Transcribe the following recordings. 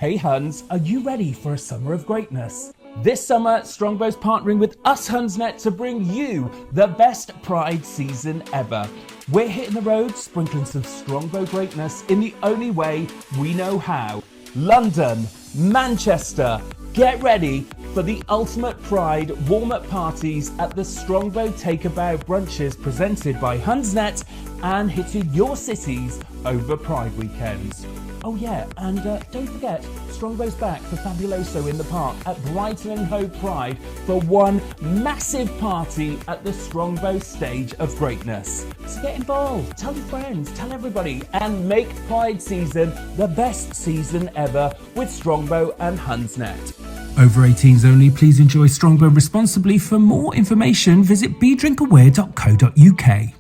Hey Huns, are you ready for a summer of greatness? This summer, Strongbow's partnering with us Hunsnet to bring you the best Pride season ever. We're hitting the road, sprinkling some Strongbow greatness in the only way we know how. London, Manchester, get ready for the ultimate Pride warm-up parties at the Strongbow Take a Bow brunches presented by Hunsnet and hitting your cities over Pride weekends. Oh yeah, and don't forget, Strongbow's back for Fabuloso in the Park at Brighton and Hove Pride for one massive party at the Strongbow Stage of Greatness. So get involved, tell your friends, tell everybody, and make Pride season the best season ever with Strongbow and Hunsnet. Over 18s only, please enjoy Strongbow responsibly. For more information, visit bedrinkaware.co.uk.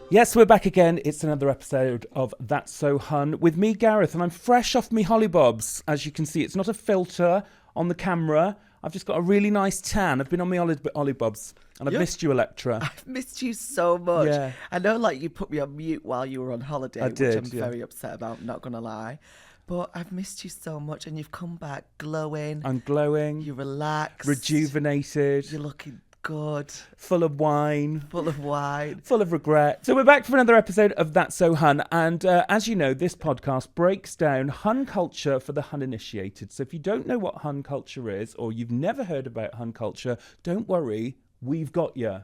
Yes, we're back again. It's another episode of That's So Hun with me, Gareth, and I'm fresh off me hollybobs. As you can see, it's not a filter on the camera. I've just got a really nice tan. I've been on my hollybobs, and I've missed you, Electra. I've missed you so much. Yeah. I know, like, you put me on mute while you were on holiday, I did, which I'm very upset about, not going to lie. But I've missed you so much, and you've come back glowing. I'm glowing. You're relaxed. Rejuvenated. You're looking good. Full of wine. Full of wine. Full of regret. So we're back for another episode of That's So Hun. And as you know, this podcast breaks down Hun culture for the Hun initiated. So if you don't know what Hun culture is, or you've never heard about Hun culture, don't worry, we've got you.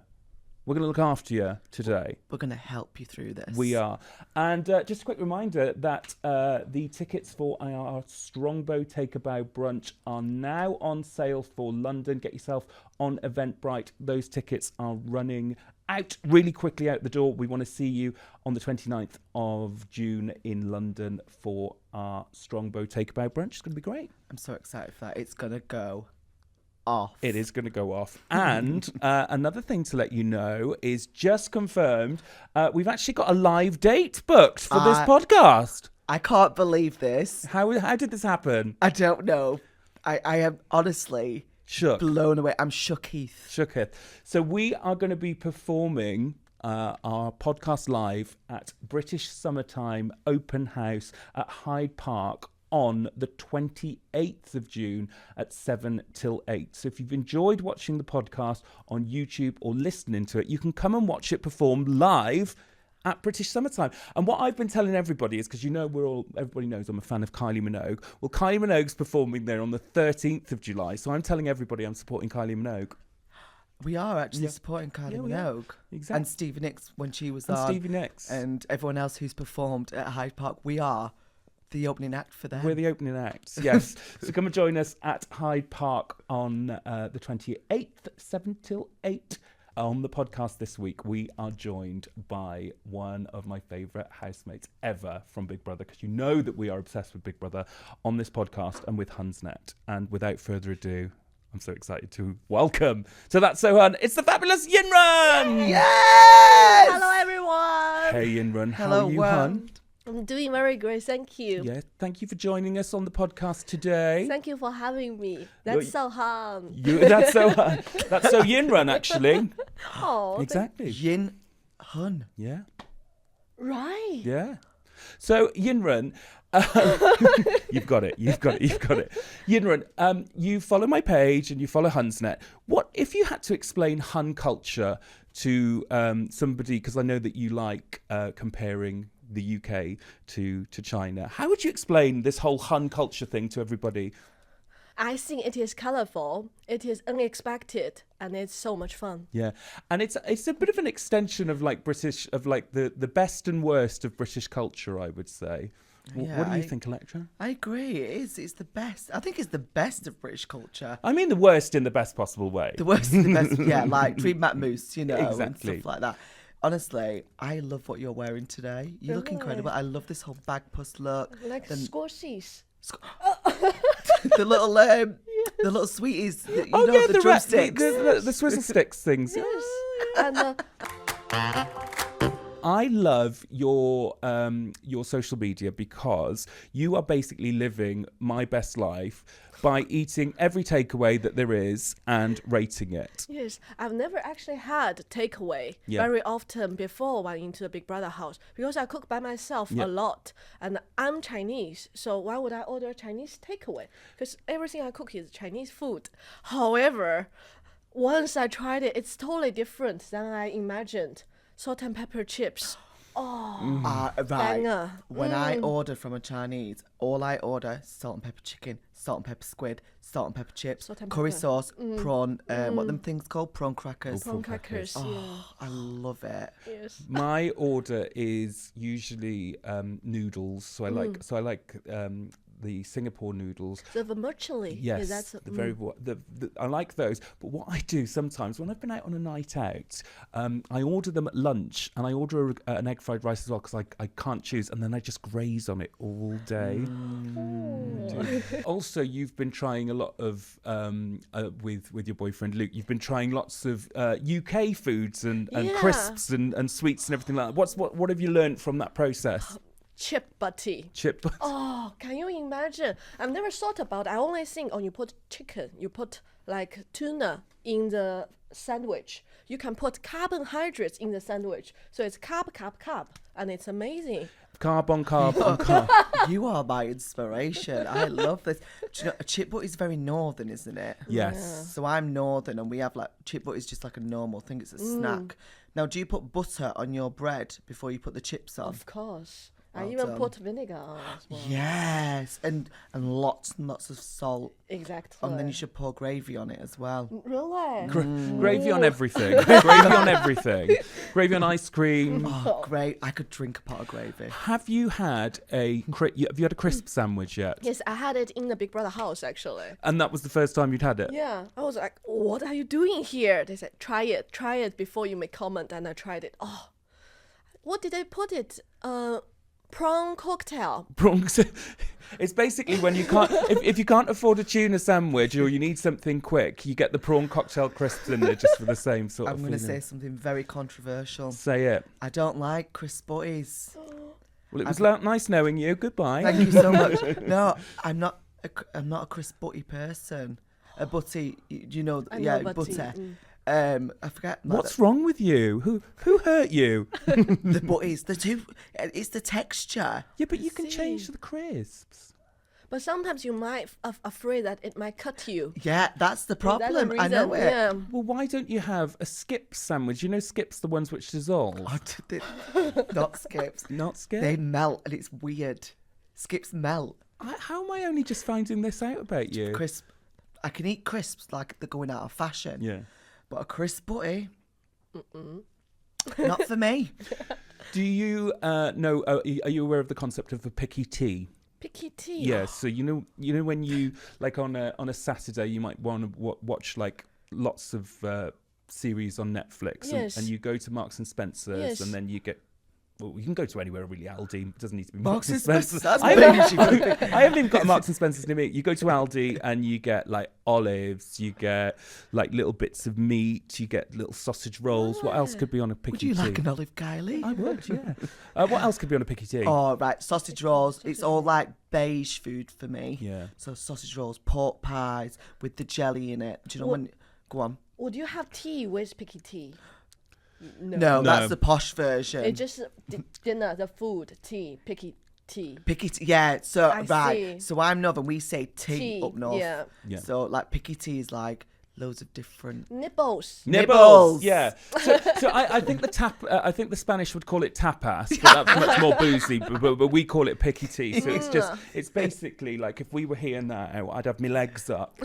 We're going to look after you today. We're going to help you through this. We are. And just a quick reminder that the tickets for our Strongbow Take a Bow brunch are now on sale for London. Get yourself on Eventbrite. Those tickets are running out really quickly out the door. We want to see you on the 29th of June in London for our Strongbow Take a Bow brunch. It's going to be great. I'm so excited for that. It's going to go off. It is going to go off. And another thing to let you know is just confirmed, we've actually got a live date booked for this podcast. I can't believe this. How did this happen? I don't know. I am honestly Shook. blown away. I'm shook, Heath. Shooketh. So we are going to be performing our podcast live at British Summertime Open House at Hyde Park on the 28th of June at 7 till 8. So if you've enjoyed watching the podcast on YouTube or listening to it, you can come and watch it perform live at British Summertime. And what I've been telling everybody is, because you know everybody knows I'm a fan of Kylie Minogue. Well, Kylie Minogue's performing there on the 13th of July. So I'm telling everybody I'm supporting Kylie Minogue. We are actually supporting Kylie Minogue. Exactly. And Stevie Nicks when she was and on. Stevie Nicks. And everyone else who's performed at Hyde Park. We are the opening act for them. We're the opening acts, yes. So come and join us at Hyde Park on the 28th, 7 till 8. On the podcast this week, we are joined by one of my favourite housemates ever from Big Brother, because you know that we are obsessed with Big Brother on this podcast and with Hunsnet. And without further ado, I'm so excited to welcome to That's So Hun. It's the fabulous Yinrun! Yes! Hello, everyone. Hey, Yinrun. How Hello, are you, world. Hun? I'm doing very great. Thank you. Yeah, thank you for joining us on the podcast today. Thank you for having me. That's so hard. That's so Yinrun, actually. Oh, Exactly. Yin Hun. Yeah. Right. Yeah. So Yinrun, you've got it. Yinrun, you follow my page and you follow Hunsnet. What if you had to explain Hun culture to somebody, because I know that you like comparing the UK to China. How would you explain this whole Hun culture thing to everybody? I think it is colorful, it is unexpected, and it's so much fun. Yeah, and it's a bit of an extension of like the best and worst of British culture, I would say. Yeah, what do you think, Electra? I agree. It is. It's the best. I think it's the best of British culture. I mean the worst in the best possible way. The worst and the best. Yeah, like Dream Matt Moose, you know, Exactly. and stuff like that. Honestly, I love what you're wearing today. You look incredible. I love this whole bag puss look. Like squashies. The little sweeties. The drumsticks. The swizzle sticks things. Yes. And I love your social media because you are basically living my best life by eating every takeaway that there is and rating it. Yes, I've never actually had takeaway Yeah. very often before when into the Big Brother house because I cook by myself Yeah. a lot and I'm Chinese, so why would I order Chinese takeaway? Because everything I cook is Chinese food. However, once I tried it, it's totally different than I imagined. Salt and pepper chips. Right. Banger. When I order from a Chinese, all I order is salt and pepper chicken, salt and pepper squid, salt and pepper chips, Salt and curry pepper. sauce, prawn. What them things called? Prawn crackers. Prawn crackers. Oh, I love it. Yes. My order is usually noodles. So I like the Singapore noodles. The vermicelli. Yes, That's the very I like those. But what I do sometimes when I've been out on a night out, I order them at lunch and I order an egg fried rice as well because I can't choose, and then I just graze on it all day. Also, you've been trying a lot of with your boyfriend Luke. You've been trying lots of UK foods and Yeah. crisps and sweets and everything like that. What have you learned from that process? chip butty. Chip. Oh, can you imagine? I've never thought about it. I only think, you put chicken, you put like tuna in the sandwich. You can put carbohydrates in the sandwich. So it's carb, and it's amazing. Carb on carb on carb. You are my inspiration. I love this. Do you know, a chip butty is very northern, isn't it? Yes. So I'm northern, and we have like chip butty is just like a normal thing. It's a snack. Now, do you put butter on your bread before you put the chips on? Of course. I Well even done. put vinegar on as well. Yes, and lots and lots of salt, Exactly. and then you should pour gravy on it as well. Really? Gravy on everything. Gravy on everything. Gravy on ice cream. Oh, great! I could drink a pot of gravy. Have you had a crisp sandwich yet? Yes, I had it in the Big Brother house actually. And that was the first time you'd had it? Yeah, I was like, what are you doing here? They said, try it before you make comment. And I tried it. Oh, what did they put it? Prawn cocktail. Bronx. It's basically when you can't, if you can't afford a tuna sandwich or you need something quick, you get the prawn cocktail crisps in there just for the same sort I'm of going to feeling. say something very controversial. Say it. I don't like crisp butties. Well, it was nice knowing you. Goodbye. Thank you so much. No, I'm not a crisp butty person. A butty, you know, I know yeah, butty, butter. mm. I forget. What's wrong with you? Who hurt you? the butties? It's the texture. Yeah, but you can see. change the crisps. But sometimes you might afraid that it might cut you. Yeah, that's the That's the problem. I know reason, it. Yeah. Well, why don't you have a skip sandwich? You know, skips the ones which dissolve. Not skips. Not skip. They melt, and it's weird. Skips melt. How am I only just finding this out about you? Crisp. I can eat crisps like they're going out of fashion. Yeah. But a crisp butty, not for me. Do you know? Are you aware of the concept of a picky tea? Picky tea. Yeah. So you know when you like on a Saturday you might want to watch like lots of series on Netflix, Yes. and you go to Marks and Spencer's, Yes. and then you get. Well, you can go to anywhere really. Aldi, it doesn't need to be Marks Marks and and Spencer's. Spencer's. That's I bougie. haven't even got a Marks and Spencer's near me. You go to Aldi and you get like olives, you get like little bits of meat, you get little sausage rolls. What else could be on a picky Would you tea? like an olive, Kylie? I would, yeah. What else could be on a picky tea? Oh, right. Sausage rolls. It's all like beige food for me. Yeah. So sausage rolls, pork pies with the jelly in it. Do you know when? Go on. Would you have tea with picky tea? No. No, No. that's the posh version. It's just dinner, the food, tea, picky tea. Picky tea, yeah. So I right. see. So I'm northern. We say tea, up north. Yeah. Yeah. So like picky tea is like loads of different. Nibbles. Nibbles. Yeah. So I think I think the Spanish would call it tapas, but that's much more boozy. But we call it picky tea. So it's basically like if we were here now, I'd have my legs up.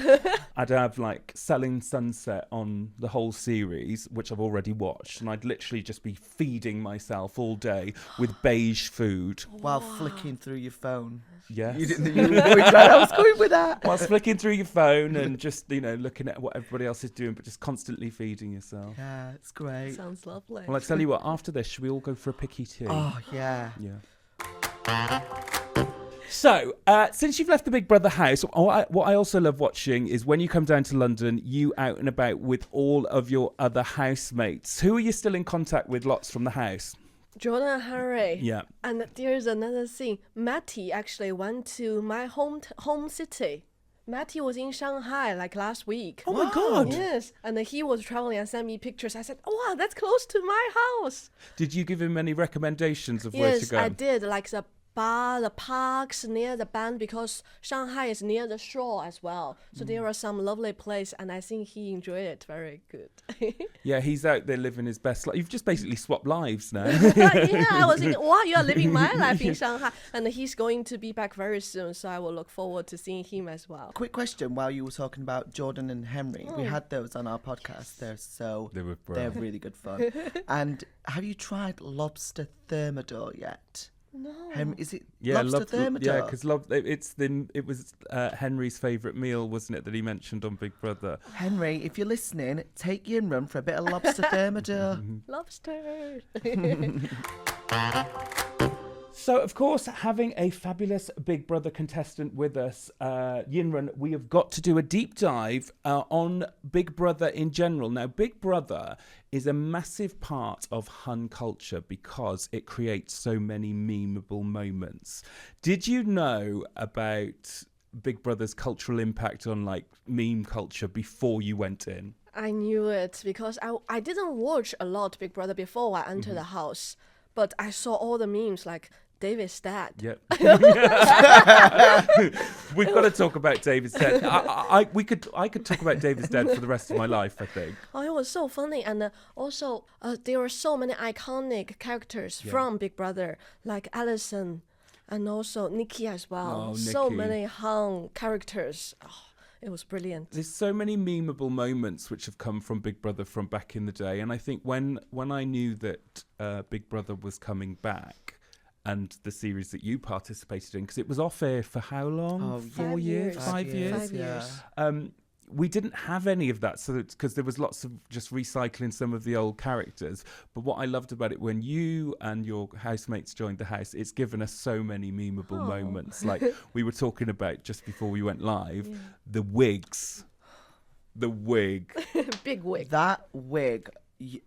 I'd have like Selling Sunset on the whole series, which I've already watched, and I'd literally just be feeding myself all day with beige food. While flicking through your phone. Yes. You didn't. You I was going with that. Whilst flicking through your phone and just, looking at what everybody else is doing, but just constantly feeding yourself. Yeah, it's great. Sounds lovely. Well, I tell you what, after this, should we all go for a picky tea? Oh yeah. Yeah. So, since you've left the Big Brother house, what I also love watching is when you come down to London, you out and about with all of your other housemates. Who are you still in contact with lots from the house? Jordan and Henry. Yeah. And there's another thing. Matty actually went to my home city. Matty was in Shanghai like last week. Oh my God. Yes, and he was traveling and sent me pictures. I said, "Oh, wow, that's close to my house." Did you give him any recommendations of where to Yes, go? I did. Like the bar, the parks near the band, because Shanghai is near the shore as well. So there are some lovely places, and I think he enjoyed it very good. Yeah, he's out there living his best life. You've just basically swapped lives now. Yeah, I was thinking, wow, you are living my life in Shanghai. And he's going to be back very soon, so I will look forward to seeing him as well. Quick question while you were talking about Jordan and Henry. We had those on our podcast. They're really good fun. And have you tried lobster thermidor yet? No. Is it Yeah, lobster thermidor? Yeah, because it was Henry's favourite meal, wasn't it, that he mentioned on Big Brother? Henry, if you're listening, take Yinrun for a bit of lobster thermidor. Lobster. So, of course, having a fabulous Big Brother contestant with us, Yinrun, we have got to do a deep dive on Big Brother in general. Now, Big Brother is a massive part of Hun culture because it creates so many memeable moments. Did you know about Big Brother's cultural impact on, like, meme culture before you went in? I knew it because I didn't watch a lot Big Brother before I entered the house. But I saw all the memes like David's dad. Yep. We've got to talk about David's dad. I could talk about David's dad for the rest of my life, I think. Oh, it was so funny. And also, there were so many iconic characters from Big Brother, like Allison and also Nikki as well. Oh, So Nikki. many Han characters. Oh, it was brilliant. There's so many memeable moments which have come from Big Brother from back in the day. And I think when I knew that Big Brother was coming back, and the series that you participated in, because it was off air for how long? Oh, 4 years? 5 years? 5 years. We didn't have any of that, so because there was lots of just recycling some of the old characters. But what I loved about it, when you and your housemates joined the house, it's given us so many memeable moments. Like we were talking about just before we went live, the wigs. The wig. Big wig. That wig. Do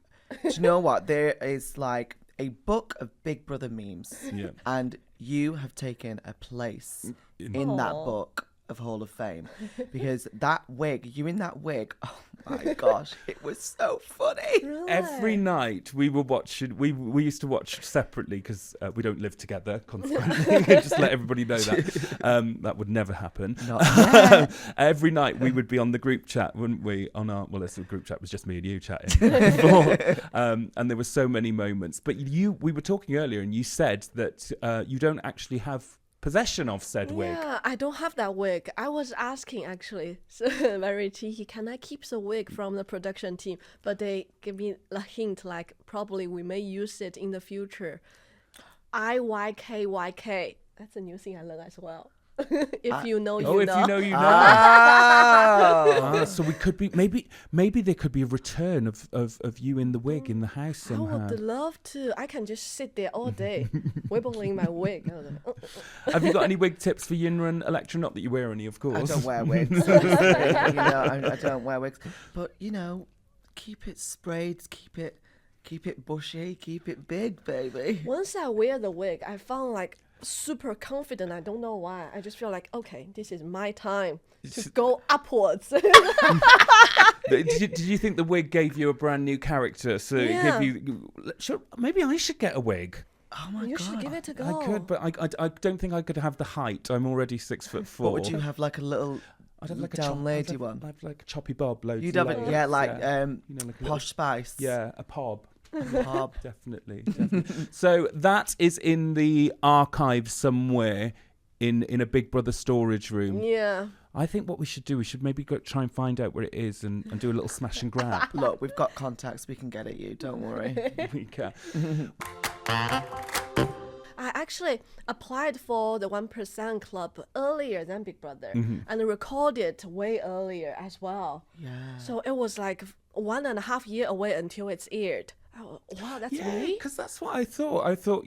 you know what? There is like a book of Big Brother memes. Yeah. And you have taken a place in that book of Hall of Fame. Because that wig, you in that wig, oh my gosh, it was so funny. Really? Every night we were watching, we used to watch separately because we don't live together, consequently. Just let everybody know that. That would never happen. Not yet. Every night we would be on the group chat, wouldn't we? The group chat was just me and you chatting before. And there were so many moments. But we were talking earlier and you said that you don't actually have possession of said wig. Yeah, I don't have that wig. I was asking actually, so very cheeky, can I keep the wig from the production team? But they give me a hint like probably we may use it in the future. IYKYK. That's a new thing I learned as well. If you know, you know. If you know, you know. Oh. So we could be maybe there could be a return of you in the wig in the house I somehow. would love to. I can just sit there all day, wiggling my wig. Have you got any wig tips for Yinrun Electra? Not that you wear any, of course. I don't wear wigs. I don't wear wigs. But, keep it sprayed, keep it bushy, keep it big, baby. Once I wear the wig, I found like super confident. I don't know why. I just feel like, okay, this is my time to go upwards. Did you think the wig gave you a brand new character? So it gave you. Maybe I should get a wig. Oh my You God. should give it a go. I could, but I don't think I could have the height. I'm already 6'4". What would you have, like a little I'd have like a down lady one? I'd have like a choppy bob, loads. You'd of have it, legs, yeah, like like a Posh Spice. yeah, a pob. Pob. Definitely. So that is in the archive somewhere in a Big Brother storage room. Yeah. I think what we should do, we should maybe go try and find out where it is and do a little smash and grab. Look, we've got contacts. We can get at you. Don't worry. We can. I actually applied for the 1% Club earlier than Big Brother and recorded way earlier as well. Yeah. So it was like 1.5 years away until it's aired. Oh, wow, that's Yeah, me? because that's what I thought. I thought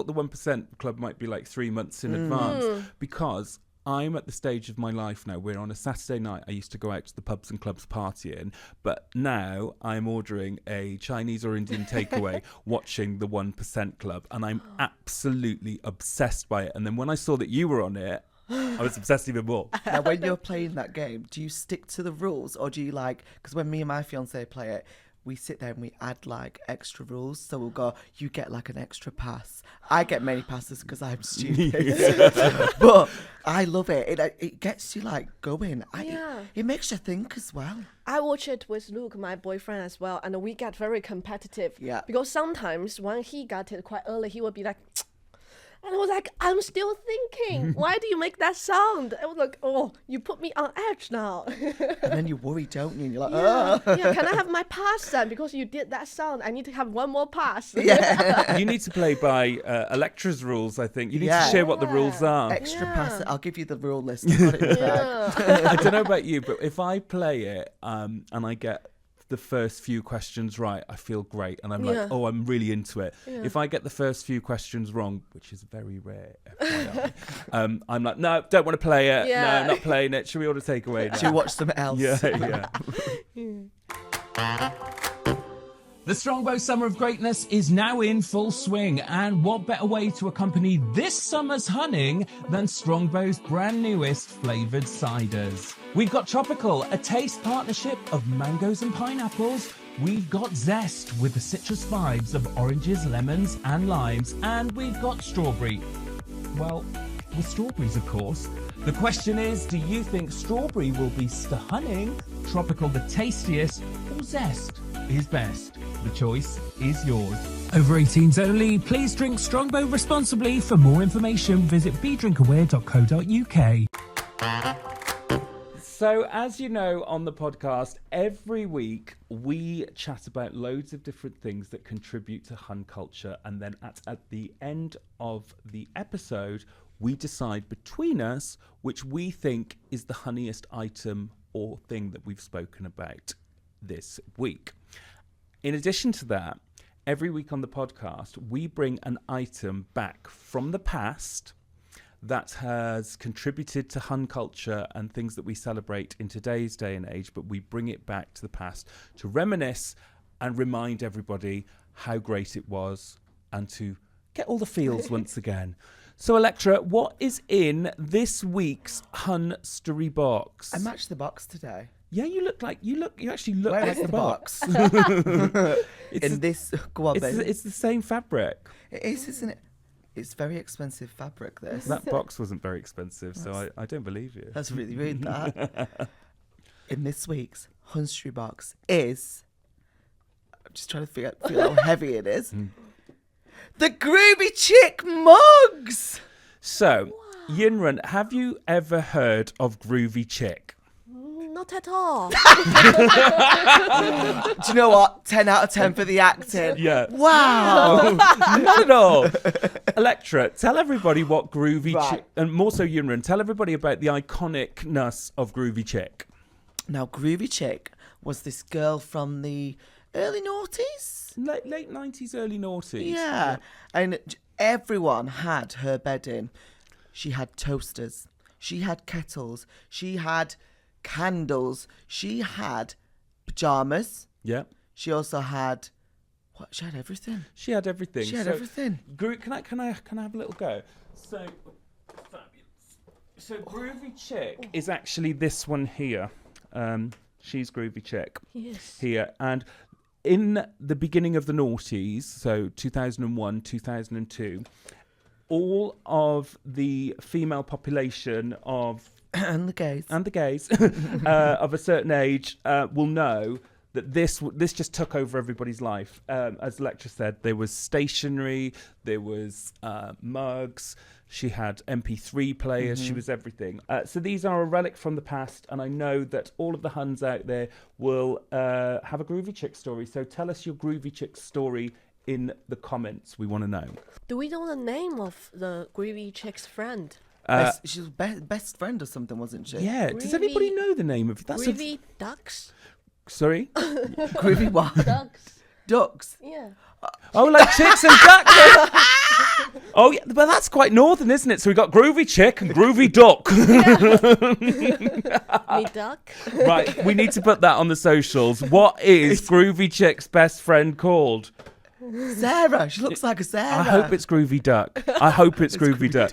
the 1% Club might be like 3 months in advance because I'm at the stage of my life now where on a Saturday night I used to go out to the pubs and clubs partying, but now I'm ordering a Chinese or Indian takeaway, watching the 1% Club, and I'm absolutely obsessed by it. And then when I saw that you were on it, I was obsessed even more. Now, when you're playing that game, do you stick to the rules, or do you because when me and my fiance play it, we sit there and we add extra rules. So we'll go, you get an extra pass. I get many passes because I'm stupid. But I love it. It gets you going. It makes you think as well. I watch it with Luke, my boyfriend, as well, and we get very competitive. Yeah. Because sometimes when he got it quite early, he would be like, and I was like, I'm still thinking, why do you make that sound? I was like, oh, you put me on edge now. And then you worry, don't you? And you're like, yeah, can I have my pass then? Because you did that sound, I need to have one more pass. Yeah. You need to play by Electra's rules, I think. You need to share what the rules are. Extra pass. I'll give you the rule list. I've got it in the bag. I don't know about you, but if I play it and I get the first few questions right, I feel great, and I'm like, oh, I'm really into it. If I get the first few questions wrong, which is very rare, FYI, I'm like, no, don't want to play it. No, not playing it. Should we order takeaway now? Should we watch something else? Yeah. The Strongbow Summer of Greatness is now in full swing, and what better way to accompany this summer's hunting than Strongbow's brand newest flavoured ciders. We've got Tropical, a taste partnership of mangoes and pineapples. We've got Zest with the citrus vibes of oranges, lemons and limes, and we've got Strawberry. Well, with strawberries, of course. The question is, do you think Strawberry will be stunning, Tropical the tastiest, or Zest is best? The choice is yours. Over 18s only. Please drink Strongbow responsibly. For more information, visit bedrinkaware.co.uk. So, as you know on the podcast, every week we chat about loads of different things that contribute to Hun culture, and then at the end of the episode, we decide between us which we think is the honeyest item or thing that we've spoken about this week. In addition to that, every week on the podcast, we bring an item back from the past that has contributed to Hun culture and things that we celebrate in today's day and age, but we bring it back to the past to reminisce and remind everybody how great it was and to get all the feels once again. So, Electra, what is in this week's Hun Story Box? I matched the box today. Yeah, you actually look Where like is the box. Go on, baby. It's the same fabric. It is, isn't it? It's very expensive fabric, this. That box wasn't very expensive, so I don't believe you. That's really rude, that. In this week's Hunstory Box is... I'm just trying to feel how heavy it is. The Groovy Chick mugs! So, Yinrun, have you ever heard of Groovy Chick? Not at all. Do you know what? 10 out of 10 for the acting. Yeah. Wow. Not at all. Electra, tell everybody what Groovy Chick... And more so, Yinrun, tell everybody about the iconicness of Groovy Chick. Now, Groovy Chick was this girl from the early noughties? Late 90s, early noughties. Yeah. And everyone had her bedding. She had toasters. She had kettles. She had candles. She had pajamas. Yeah. She also had... What? She had everything. She had everything. She had everything. Can I have a little go? So, fabulous. So, Groovy Chick is actually this one here. She's Groovy Chick. Yes. Here. And in the beginning of the noughties, so 2001, 2002, all of the female population of... And the gays. Of a certain age will know that this just took over everybody's life. As Electra said, there was stationery, there was mugs, she had MP3 players, she was everything. So these are a relic from the past, and I know that all of the Huns out there will have a Groovy Chick story. So tell us your Groovy Chick story in the comments. We want to know. Do we know the name of the Groovy Chick's friend? She was best friend or something, wasn't she? Yeah. Does anybody know the name of that? Groovy Ducks? Sorry? Groovy what? Ducks. Ducks. Yeah. Oh, like chicks and ducks. Oh, yeah, but that's quite northern, isn't it? So we got Groovy Chick and Groovy Duck. Me duck. Right, we need to put that on the socials. What is Groovy Chick's best friend called? Sarah. She looks like a Sarah. I hope it's Groovy Duck. I hope it's Groovy Duck.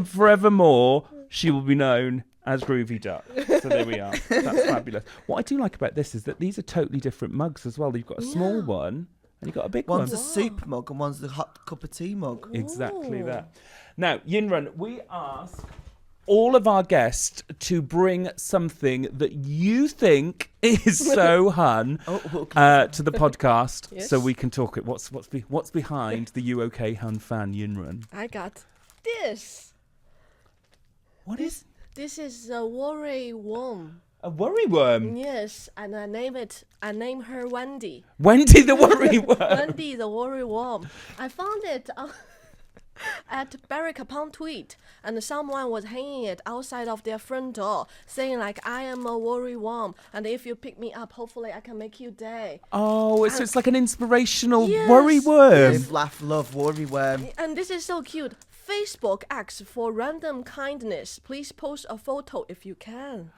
Forevermore, she will be known as Groovy Duck. So there we are. That's fabulous. What I do like about this is that these are totally different mugs as well. You've got a small one and you've got a big one. One's a soup mug and one's a hot cup of tea mug. Exactly that. Now, Yinrun, we ask all of our guests to bring something that you think is So Hun to the podcast, Yes. so we can talk it. What's behind the You OK Hun fan, Yinrun? I got this. What is This is a worry worm. a worry worm? Yes, and I name her Wendy. Wendy the worry worm. Wendy the worry worm. I found it at Berwick upon Tweed, and someone was hanging it outside of their front door, saying like, "I am a worry worm, and if you pick me up, hopefully I can make your day." Oh, so it's like an inspirational Yes, worry worm. Live, laugh, love, worry worm. And this is so cute. Facebook asks for random kindness. Please post a photo if you can.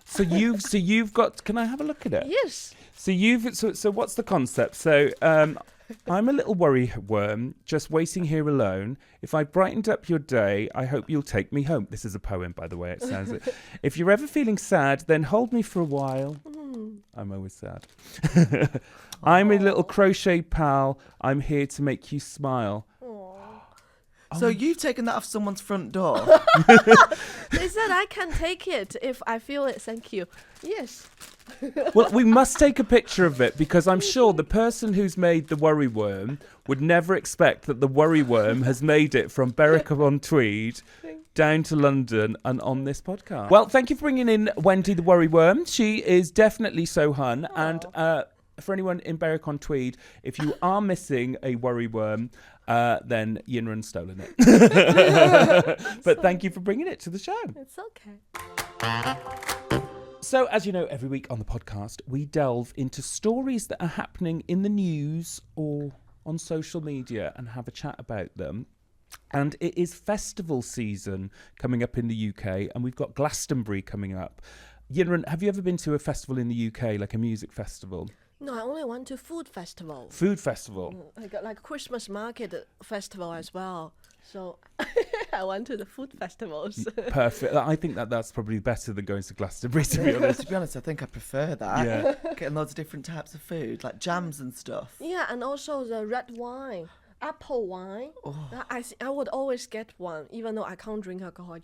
So you've got. Can I have a look at it? Yes. So what's the concept? So I'm a little worry worm, just waiting here alone. If I brightened up your day, I hope you'll take me home. This is a poem, by the way. It sounds it. If you're ever feeling sad, then hold me for a while. I'm always sad. I'm a little crochet pal. I'm here to make you smile. So you've taken that off someone's front door. They said I can take it if I feel it. Thank you. Yes. Well, we must take a picture of it because I'm sure the person who's made the worry worm would never expect that the worry worm has made it from Berwick upon Tweed down to London and on this podcast. Well, thank you for bringing in Wendy the worry worm. She is definitely So Hun. And for anyone in Berwick on Tweed, if you are missing a worry worm, then Yinrun's stolen it. But thank you for bringing it to the show. It's okay. So, as you know, every week on the podcast, we delve into stories that are happening in the news or on social media and have a chat about them. And it is festival season coming up in the UK, and we've got Glastonbury coming up. Yinrun, have you ever been to a festival in the UK, like a music festival? No, I only went to food festival. Food festival? I got like Christmas market festival as well. So I went to the food festivals. Perfect. I think that's probably better than going to Glastonbury, to be honest. To be honest, I think I prefer that. Yeah. Getting loads of different types of food, like jams and stuff. Yeah, and also the red wine, apple wine. I would always get one, even though I can't drink alcohol.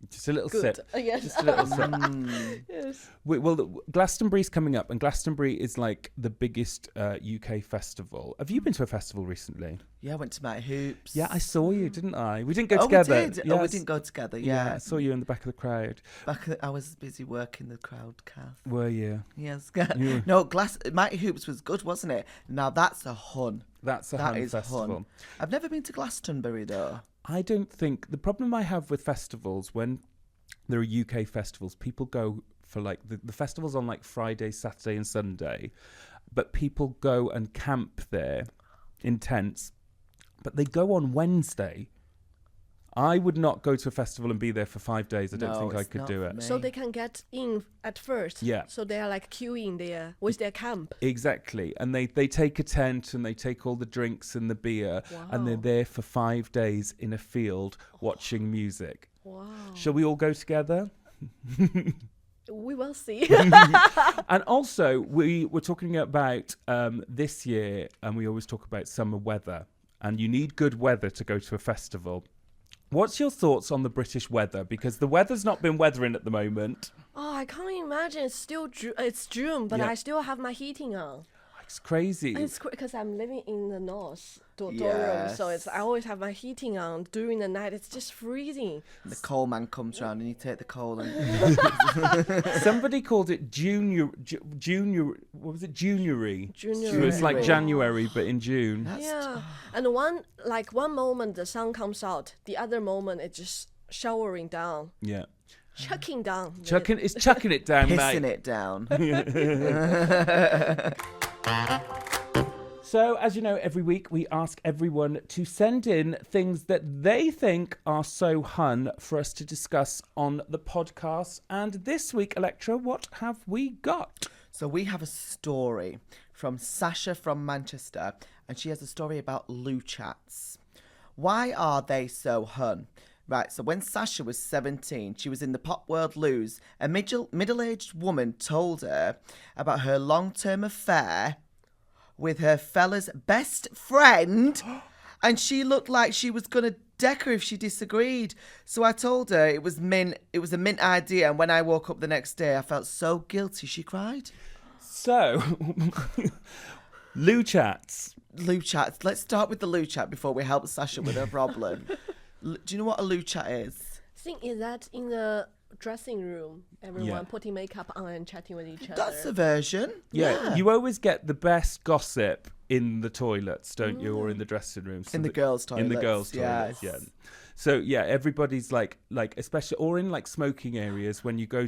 Just a little Good. sip. Yes. Just a little sip. Yes. Well, Glastonbury's coming up, and Glastonbury is like the biggest UK festival. Have you been to a festival recently? Yeah, I went to Mighty Hoops. Yeah, I saw you, didn't I? We didn't go Oh, together. we did. Oh, we Yes. didn't go together. Yeah, Yeah. I saw you in the back of the crowd. I was busy working the crowd cast. Were you? Yes. You- No, Mighty Hoops was good, wasn't it? Now that's a Hun. That's a That Hun is festival. Hun. I've never been to Glastonbury though. I don't think the problem I have with festivals when there are UK festivals, people go for like the festivals on like Friday, Saturday, and Sunday, but people go and camp there in tents, but they go on Wednesday. I would not go to a festival and be there for 5 days. I don't No, think I it's could not do for it. me. So they can get in at first. Yeah. So they are like queuing there with their camp. Exactly. And they take a tent and they take all the drinks and the beer and they're Wow. there for 5 days in a field watching music. Wow. Shall we all go together? We will see. And also, we were talking about this year, and we always talk about summer weather, and you need good weather to go to a festival. What's your thoughts on the British weather? Because the weather's not been weathering at the moment. Oh, I can't imagine. It's still it's June, but Yeah. I still have my heating on. It's crazy. It's because I'm living in the north, Durham, so Yes. I always have my heating on during the night. It's just freezing. The coal man comes round and you take the coal and Somebody called it junior. What was it? Juniory. Junior. It's like January, but in June. Yeah, and one moment the sun comes out, the other moment it's just showering down, Yeah. chucking down. It's chucking it down, pissing mate. it down. So, as you know, every week we ask everyone to send in things that they think are so hun for us to discuss on the podcast. And this week, Electra, what have we got? So we have a story from Sasha from Manchester, and she has a story about loo chats. Why are they so hun? Right, so when Sasha was 17, she was in the Pop World loos. A middle-aged woman told her about her long-term affair with her fella's best friend, and she looked like she was going to deck her if she disagreed. So I told her it was a mint idea, and when I woke up the next day, I felt so guilty. She cried. So, loo chats. Loo chats. Let's start with the loo chat before we help Sasha with her problem. Do you know what a loo chat is? Think is that in the dressing room, everyone putting makeup on and chatting with each other. That's a version. Yeah, you always get the best gossip in the toilets, don't you, or in the dressing room? So In the girls' In the girls' yes. toilets, yeah. So yeah, everybody's like especially or in like smoking areas when you go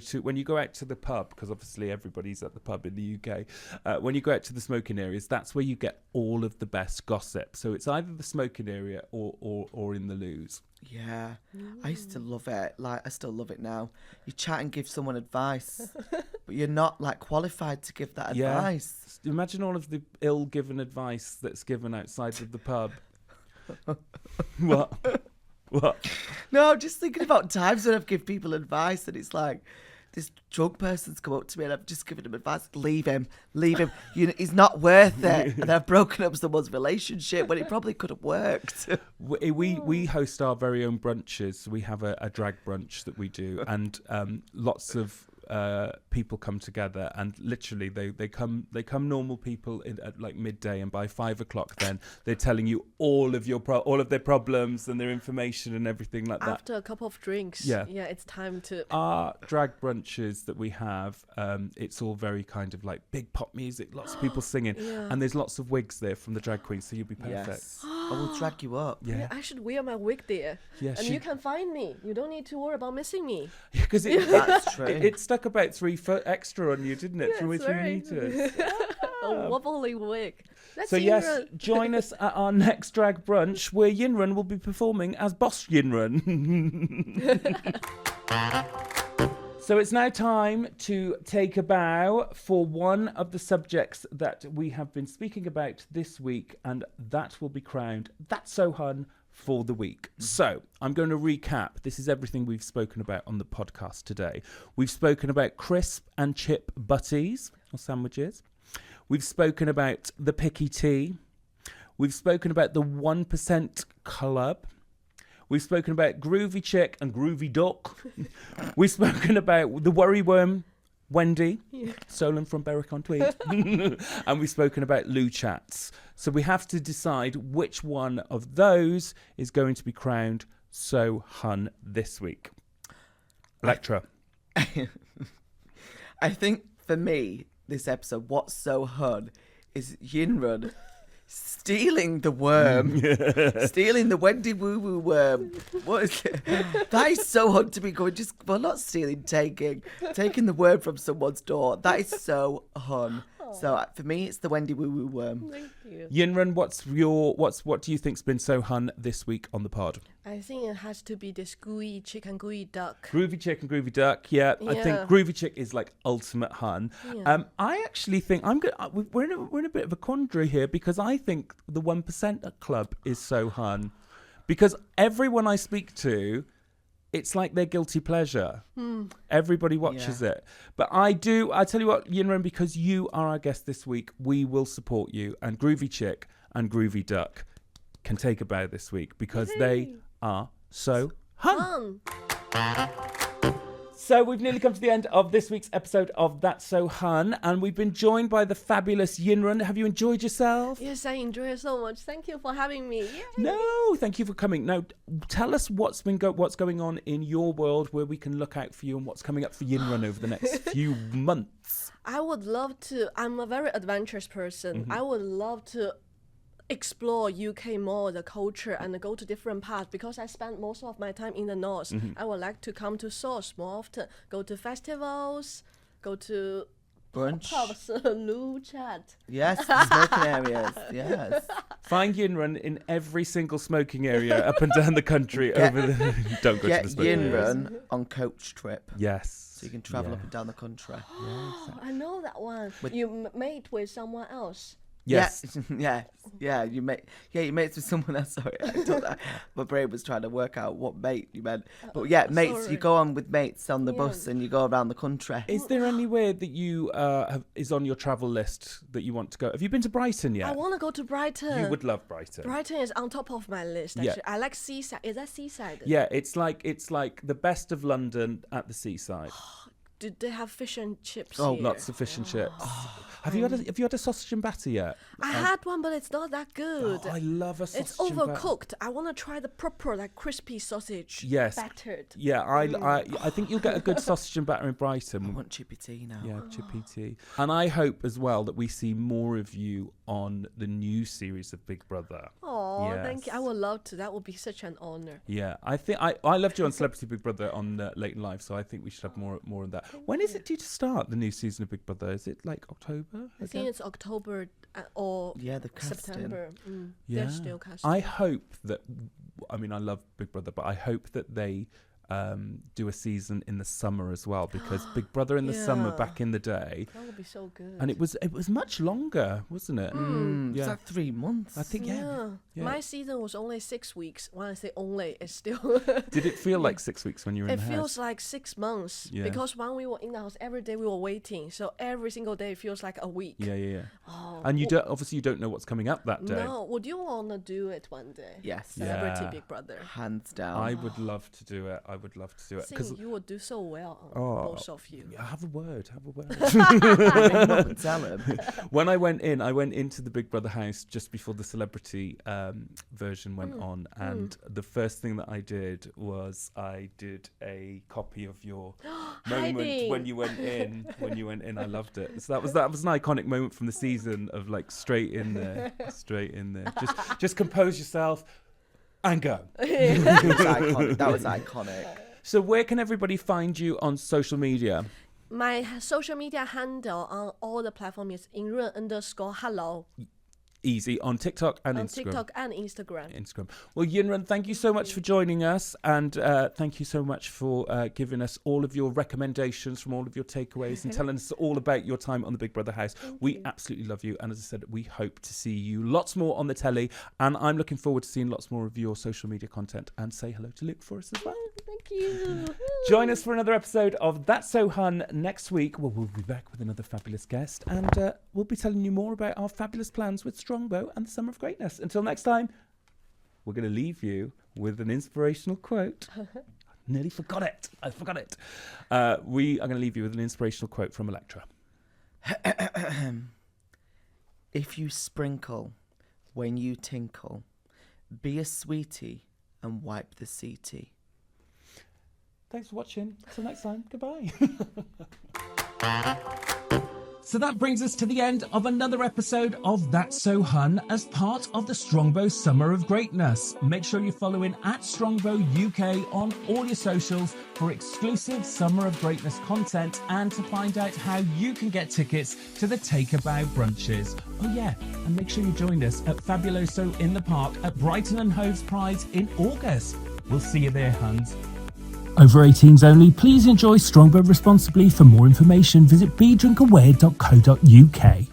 out to the pub, because obviously everybody's at the pub in the UK. When you go out to the smoking areas, that's where you get all of the best gossip. So it's either the smoking area or in the loos. Yeah, I used to love it. Like, I still love it now. You chat and give someone advice, but you're not like qualified to give that advice. Imagine all of the ill-given advice that's given outside of the pub. What? No, I'm just thinking about times when I've given people advice and it's like, this drunk person's come up to me and I've just given him advice. Leave him. He's not worth it. And I've broken up someone's relationship when it probably could have worked. We host our very own brunches. We have a drag brunch that we do, and lots of people come together, and literally they come normal people at like midday, and by 5 o'clock then they're telling you all of their problems and their information and everything like that. After a couple of drinks, yeah, it's time to. Our drag brunches that we have, it's all very kind of like big pop music, lots of people singing, and there's lots of wigs there from the drag queens, so you'll be perfect. Yes. I will drag you up. Yeah, I should wear my wig there, and you can find me. You don't need to worry about missing me. Because that's true. It stuck about 3 foot extra on you, didn't it? Yeah, 3 meters. A wobbly wig. That's so Yinrun. yes, join us at our next drag brunch where Yinrun will be performing as Boss Yinrun. So it's now time to take a bow for one of the subjects that we have been speaking about this week, and that will be crowned That's So Hun for the week. So I'm going to recap. This is everything we've spoken about on the podcast today. We've spoken about crisp and chip butties or sandwiches. We've spoken about the picky tea. We've spoken about the 1% club. We've spoken about Groovy Chick and Groovy Duck. We've spoken about the worry worm, Wendy, Solon from Berwick-on-Tweed. And we've spoken about loo chats. So we have to decide which one of those is going to be crowned So Hun this week. Electra. I think for me, this episode, what's so hun is Yinrun stealing the worm. Stealing the Wendy Woo Woo worm. What is it? That is so hun to be going, not stealing, taking the worm from someone's door. That is so hun. So for me, it's the Wendy Woo Woo worm. Thank you. Yinrun, what do you think's been so hun this week on the pod? I think it has to be this Groovy Chick and Groovy Duck. Groovy Chick and Groovy Duck, yeah. I think Groovy Chick is like ultimate hun. Yeah. I actually think we're in a bit of a quandary here, because I think the 1% Club is so hun, because everyone I speak to, it's like their guilty pleasure. Everybody watches it. But I tell you what, Yinrun, because you are our guest this week, we will support you. And Groovy Chick and Groovy Duck can take a bow this week, because they are so hun. So we've nearly come to the end of this week's episode of That's So Hun, and we've been joined by the fabulous Yinrun. Have you enjoyed yourself? Yes, I enjoy it so much. Thank you for having me. Yay. No, thank you for coming. Now, tell us what's going on in your world, where we can look out for you, and what's coming up for Yinrun over the next few months. I would love to. I'm a very adventurous person. I would love to explore UK more, the culture, and go to different parts, because I spend most of my time in the north. I would like to come to source more often, go to festivals, go to brunch. Pubs, loo chat. Yes, the smoking areas. Yes. Find Yinrun in every single smoking area up and down the country. Don't go to Get the smoking areas. Yinrun on coach trip. Yes. So you can travel up and down the country. I know that one. You mate with someone else. Yes. Yeah. You mates with someone else. Sorry, I don't know. My brain was trying to work out what mate you meant. But yeah, mates. Sorry. You go on with mates on the bus and you go around the country. Is there anywhere that you is on your travel list that you want to go? Have you been to Brighton yet? I want to go to Brighton. You would love Brighton. Brighton is on top of my list. Yeah. Actually, I like seaside. Is that seaside? Yeah, it's like the best of London at the seaside. Do they have fish and chips? Oh, here? Lots of fish and chips. Have you had a sausage and batter yet? I had one, but it's not that good. Oh, I love a sausage. It's and batter. overcooked. I want to try the proper, like, crispy sausage. Yes. Battered. Yeah, I think you'll get a good sausage and batter in I Brighton. want chippy tea now. Yeah, chippy tea. And I hope as well that we see more of you on the new series of Big Brother. Oh, Yes. thank you. I would love to. That would be such an honor. Yeah, I think I loved you on Celebrity Big Brother on Late in Life, so I think we should have more of that. When is it due to start, the new season of Big Brother? Is it like October? I think it's October or The casting. September. Yeah. They're still casting. I hope that, I mean, I love Big Brother, but I hope that they do a season in the summer as well, because Big Brother in the summer Yeah. back in the day, That would be so good. and it was much longer, wasn't it? It's Yeah. like 3 months. I think yeah. My season was only 6 weeks. When I say only, it's still. Did it feel like 6 weeks when you were in It the feels house? like 6 months Yeah. because when we were in the house every day we were waiting, so every single day feels like a week. Yeah. Oh, And you don't obviously you don't know what's coming up that day. No, would you wanna do it one day? Yes. Celebrity Yeah. Big Brother. Hands down. I would love to do it. I would love to do it I think you would do so well, both of you. Have a word. Tell him. When I went into the Big Brother house just before the celebrity version went on, and the first thing that I did was I did a copy of your moment Hiding. when you went in. I loved it. So that was an iconic moment from the season of like straight in there. Just compose yourself and go. That was iconic. So where can everybody find you on social media? My social media handle on all the platforms is Yinrun_hello Easy on TikTok and on Instagram. TikTok and Instagram. Well, Yinrun, thank you so much for joining us, and thank you so much for giving us all of your recommendations from all of your takeaways and telling us all about your time on the Big Brother house. We absolutely love you, and as I said, we hope to see you lots more on the telly, and I'm looking forward to seeing lots more of your social media content. And say hello to Luke for us as well. Thank you. Join us for another episode of That's So Hun next week. Well, we'll be back with another fabulous guest, and we'll be telling you more about our fabulous plans with Strongbow and the Summer of Greatness. Until next time, we're going to leave you with an inspirational quote. Nearly forgot it. I forgot it. We are going to leave you with an inspirational quote from Electra. If you sprinkle when you tinkle, be a sweetie and wipe the seatie. Thanks for watching. Until next time, goodbye. So that brings us to the end of another episode of That's So Hun as part of the Strongbow Summer of Greatness. Make sure you're following @Strongbow UK on all your socials for exclusive Summer of Greatness content and to find out how you can get tickets to the Take a Bow brunches. Oh yeah, and make sure you join us at Fabuloso in the Park at Brighton and Hove's Pride in August. We'll see you there, Huns. Over 18s only, please enjoy Strongbow responsibly. For more information, visit bedrinkaware.co.uk.